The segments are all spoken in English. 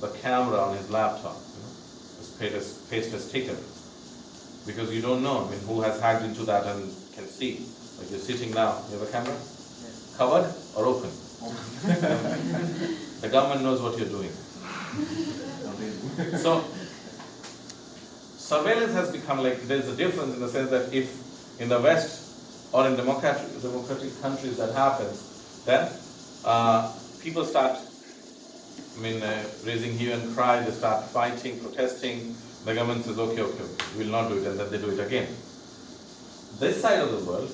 the camera on his laptop, paste a sticker, because you don't know, who has hacked into that and can see. Like you're sitting now, you have a camera? Yes. Covered or open? The government knows what you're doing. So, surveillance has become like, there's a difference in the sense that if in the West or in democratic countries that happens, then people start, raising hue and cry, they start fighting, protesting, the government says, okay, we will not do it, and then they do it again. This side of the world,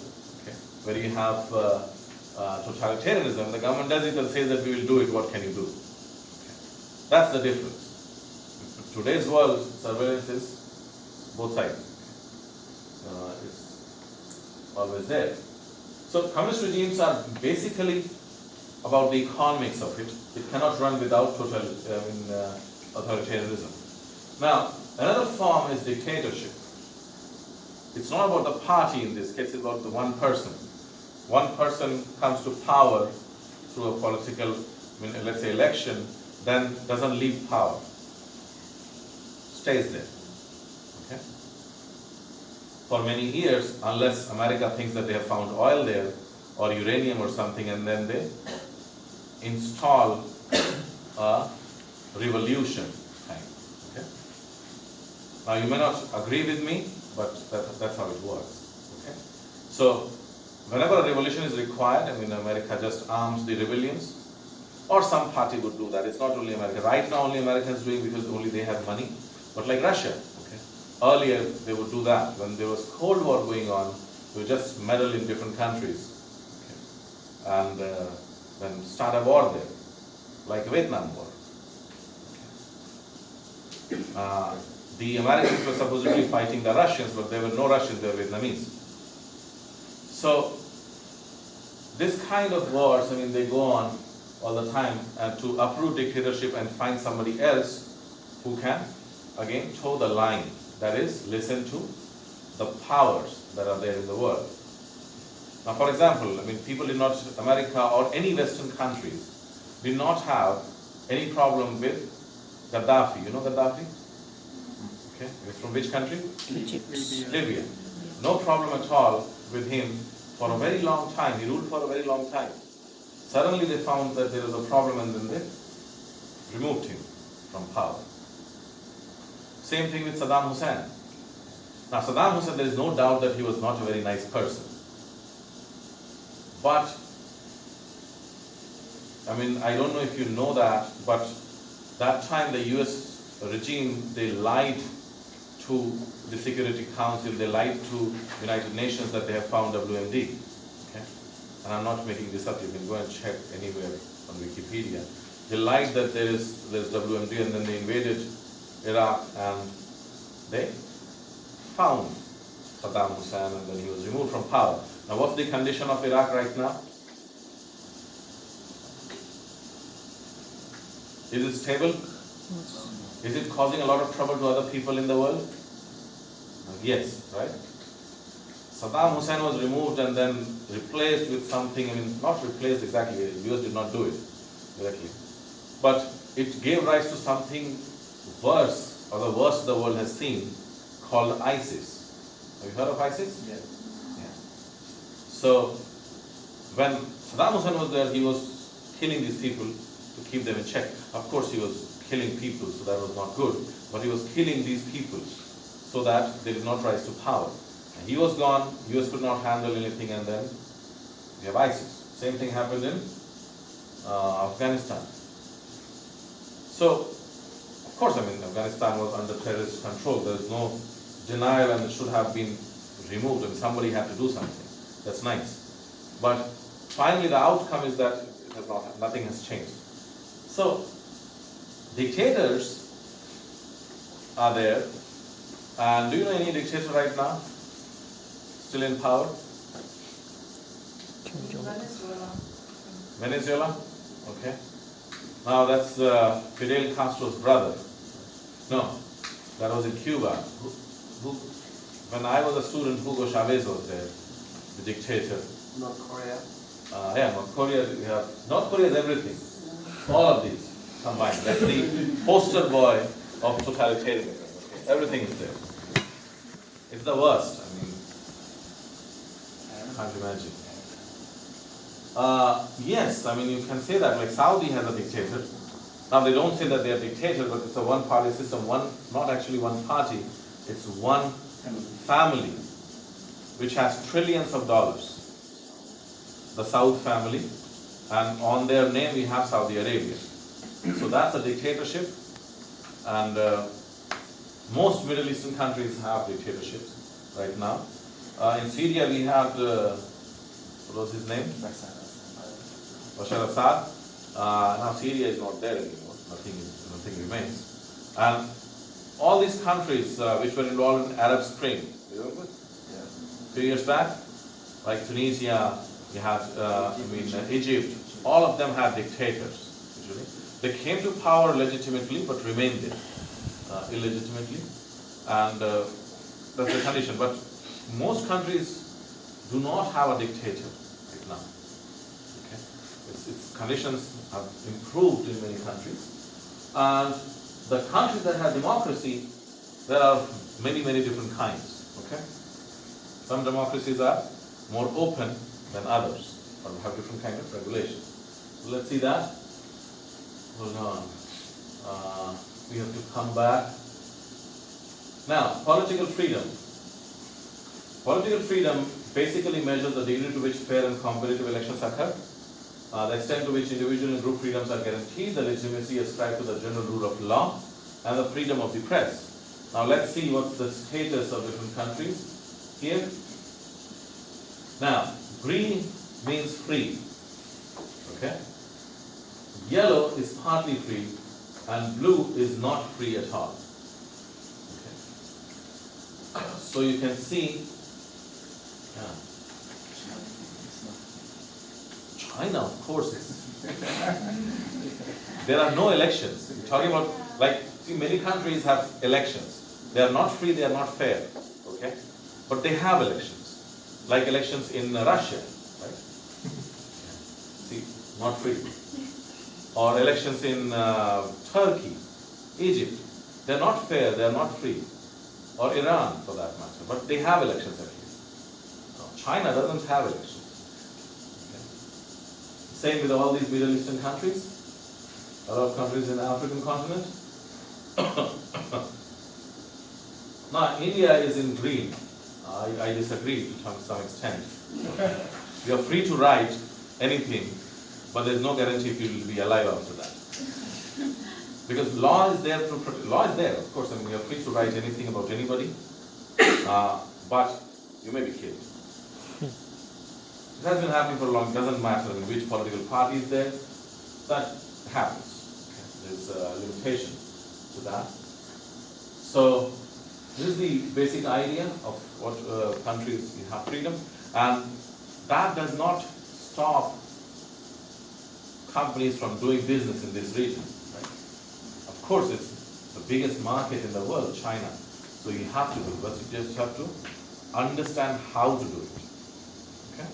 where you have totalitarianism, the government does it and says that we will do it, what can you do? That's the difference. In today's world, surveillance is both sides. It's always there. So communist regimes are basically about the economics of it. It cannot run without authoritarianism. Now, another form is dictatorship. It's not about the party in this case, it's about the one person. One person comes to power through a political, let's say election, then doesn't leave power, stays there. Okay? For many years, unless America thinks that they have found oil there or uranium or something, and then they install a revolution. Okay? Now you may not agree with me, but that's how it works. Okay? So whenever a revolution is required, America just arms the rebellions, or some party would do that. It's not only America. Right now only America is doing because only they have money. But like Russia, earlier they would do that. When there was Cold War going on, they would just meddle in different countries, and then start a war there, like a Vietnam War. The Americans were supposedly fighting the Russians, but there were no Russians, they were Vietnamese. So this kind of wars, they go on all the time, and to uproot dictatorship and find somebody else who can, again, toe the line. That is, listen to the powers that are there in the world. Now, for example, people in North America or any Western countries did not have any problem with Gaddafi. You know Gaddafi? Okay, he's from which country? Egypt. Libya. No problem at all with him for a very long time. He ruled for a very long time. Suddenly they found that there was a problem, and then they removed him from power. Same thing with Saddam Hussein. Now Saddam Hussein, there is no doubt that he was not a very nice person. But, I don't know if you know that, but that time the US regime, they lied to the Security Council, they lied to United Nations that they have found WMD. Okay? And I'm not making this up, you can go and check anywhere on Wikipedia. They lied that there's WMD, and then they invaded Iraq and they found Saddam Hussein, and then he was removed from power. Now what's the condition of Iraq right now? Is it stable? Is it causing a lot of trouble to other people in the world? Yes, right? Saddam Hussein was removed and then replaced with something, not replaced exactly, the US did not do it directly. But it gave rise to something worse, or the worst the world has seen, called ISIS. Have you heard of ISIS? Yes. Yeah. So, when Saddam Hussein was there, he was killing these people to keep them in check. Of course, he was killing people, so that was not good. But he was killing these people so that they did not rise to power. And he was gone, US could not handle anything, and then we have ISIS. Same thing happened in Afghanistan. So, of course, Afghanistan was under terrorist control. There is no denial, and it should have been removed, and somebody had to do something. That's nice. But finally, the outcome is that nothing has changed. So, dictators are there, and do you know any dictator right now still in power? Venezuela? Okay. Now that's Fidel Castro's brother. No, that was in Cuba. When I was a student, Hugo Chavez was there, the dictator. North Korea. Yeah, North Korea. North Korea is everything. All of these. combined. That's the poster boy of totalitarianism. Okay? Everything is there. It's the worst. I mean, can't imagine. Yes, I mean, you can say that, like Saudi has a dictator. Now they don't say that they are dictator, but it's a one-party system, not actually one party, it's one family, which has trillions of dollars. The Saud family, and on their name we have Saudi Arabia. So that's a dictatorship, and most Middle Eastern countries have dictatorships right now. In Syria we have what was his name? Bashar Assad. Now Syria is not there anymore. Nothing remains. And all these countries which were involved in Arab Spring, you remember? Yeah. 2 years back, like Tunisia, you had Egypt. All of them had dictators. Usually, they came to power legitimately, but remained there illegitimately, and that's the condition. But most countries do not have a dictator right now. Okay, its conditions have improved in many countries, and the countries that have democracy, there are many different kinds. Okay, some democracies are more open than others, or have different kind of regulations. So let's see that. Hold on. We have to come back. Now, political freedom. Political freedom basically measures the degree to which fair and competitive elections occur, the extent to which individual and group freedoms are guaranteed, the legitimacy ascribed to the general rule of law, and the freedom of the press. Now let's see what's the status of different countries here. Now, green means free. Okay? Yellow is partly free, and blue is not free at all. Okay. So you can see, China, of course, there are no elections. We're talking about, like, see, many countries have elections. They are not free, they are not fair. Okay? But they have elections. Like elections in Russia, right? See, not free. Or elections in Turkey, Egypt. They're not fair, they're not free. Or Iran, for that matter. But they have elections at least. No, China doesn't have elections. Okay. Same with all these Middle Eastern countries, a lot of countries in the African continent. Now, India is in green. I disagree to some extent. You are free to write anything, but there's no guarantee if you will be alive after that. Because law is there to protect. Law is there, of course. I mean, you're free to write anything about anybody, but you may be killed. It has been happening for a long. It doesn't matter in which political party is there. That happens. Okay. There's a limitation to that. So this is the basic idea of what countries have freedom, and that does not stop companies from doing business in this region. Right? Of course, it's the biggest market in the world, China. So you have to do it, but you just have to understand how to do it. Okay?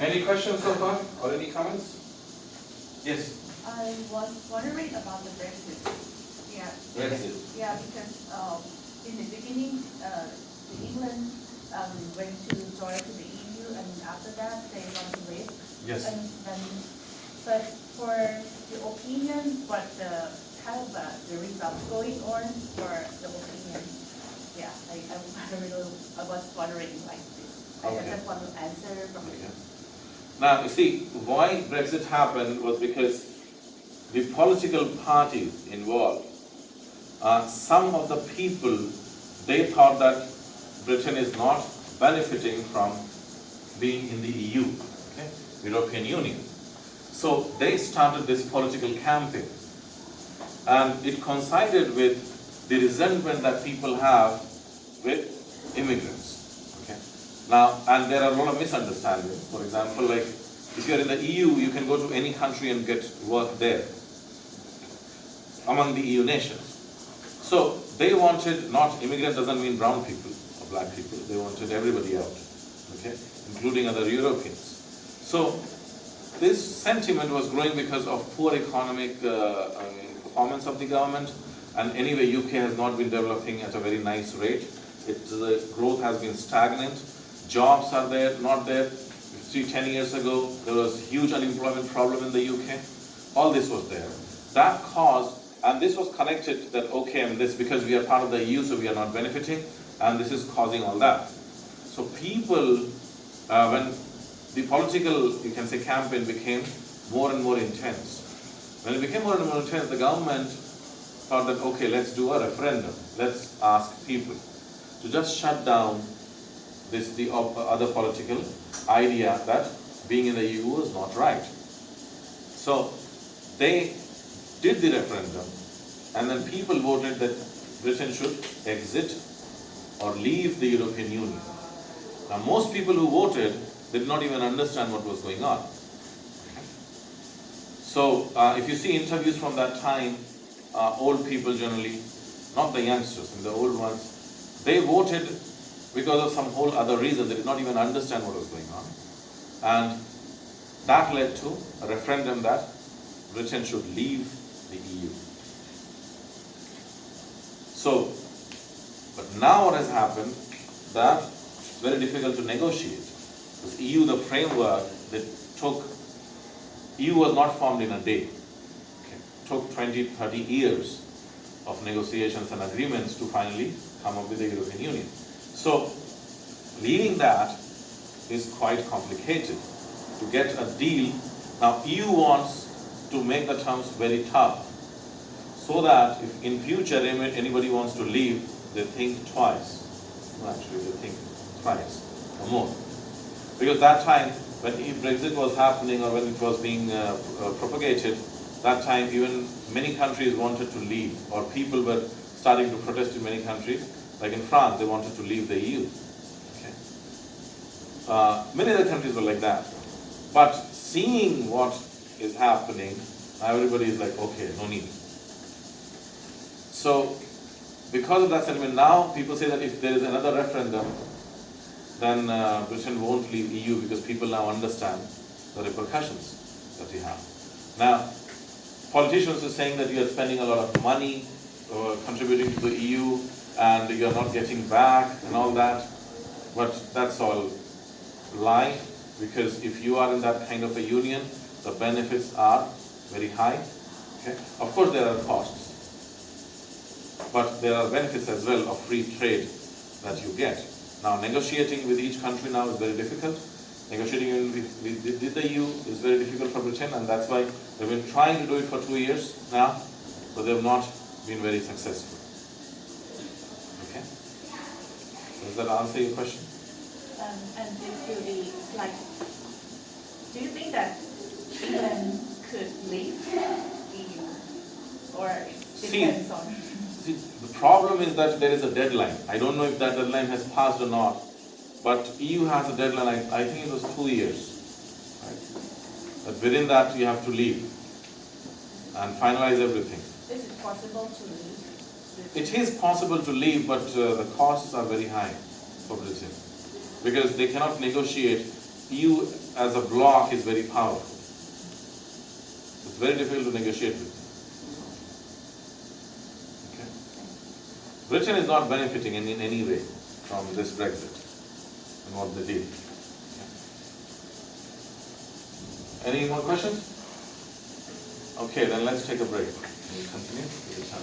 Any questions so far, or any comments? Yes. I was wondering about the Brexit. Yeah. Brexit. Yeah, because in the beginning, England went to join to the EU, and after that they want to leave. Yes. And then, but for the opinion, what the kind of the result going on for the opinion? Yeah, I was wondering like this. Okay. I just want to answer from you. Now, you see, why Brexit happened was because the political parties involved, some of the people, they thought that Britain is not benefiting from being in the EU, okay, European Union. So they started this political campaign, and it coincided with the resentment that people have with immigrants. Okay. Now, and there are a lot of misunderstandings. For example, like if you're in the EU, you can go to any country and get work there among the EU nations. So they wanted, not immigrant doesn't mean brown people or black people, they wanted everybody out, okay, including other Europeans. So this sentiment was growing because of poor economic performance of the government, and anyway UK has not been developing at a very nice rate. The growth has been stagnant, jobs are there, not there. 10 years ago there was huge unemployment problem in the UK. All this was there. That caused, and this was connected that okay, I mean this because we are part of the EU, so we are not benefiting, and this is causing all that. So people, when the political, you can say, campaign became more and more intense. When it became more and more intense, the government thought that okay, let's do a referendum. Let's ask people to just shut down the other political idea that being in the EU is not right. So they did the referendum, and then people voted that Britain should exit or leave the European Union. Now most people who voted did not even understand what was going on. So if you see interviews from that time, old people generally, not the youngsters, the old ones, they voted because of some whole other reason. They did not even understand what was going on. And that led to a referendum that Britain should leave the EU. So, but now what has happened, that it's very difficult to negotiate. Because EU, the framework that took, EU was not formed in a day. Okay. It took 20, 30 years of negotiations and agreements to finally come up with the European Union. So, leaving that is quite complicated. To get a deal, now EU wants to make the terms very tough, so that if in future anybody wants to leave, they think twice. No, actually, they think thrice or more. Because that time, when Brexit was happening or when it was being propagated, that time even many countries wanted to leave, or people were starting to protest in many countries. Like in France, they wanted to leave the EU. Okay. Many other countries were like that. But seeing what is happening, everybody is like, okay, no need. So, because of that sentiment, now people say that if there is another referendum, then Britain won't leave EU, because people now understand the repercussions that we have. Now, politicians are saying that you are spending a lot of money contributing to the EU, and you are not getting back and all that, but that's all lie, because if you are in that kind of a union, the benefits are very high. Okay? Of course there are costs, but there are benefits as well of free trade that you get. Now negotiating with each country now is very difficult. Negotiating with the EU is very difficult for Britain, and that's why they've been trying to do it for 2 years now, but they've not been very successful. Okay? Does that answer your question? And do you think that England could leave EU, or it depends on? See, the problem is that there is a deadline. I don't know if that deadline has passed or not, but EU has a deadline. I think it was 2 years. Right? But within that, you have to leave and finalize everything. Is it possible to leave? It is possible to leave, but the costs are very high for Britain, because they cannot negotiate. EU as a bloc is very powerful. It's very difficult to negotiate with. Okay. Britain is not benefiting in any way from this Brexit and what they did. Okay. Any more questions? Okay, then let's take a break. We'll continue with the time.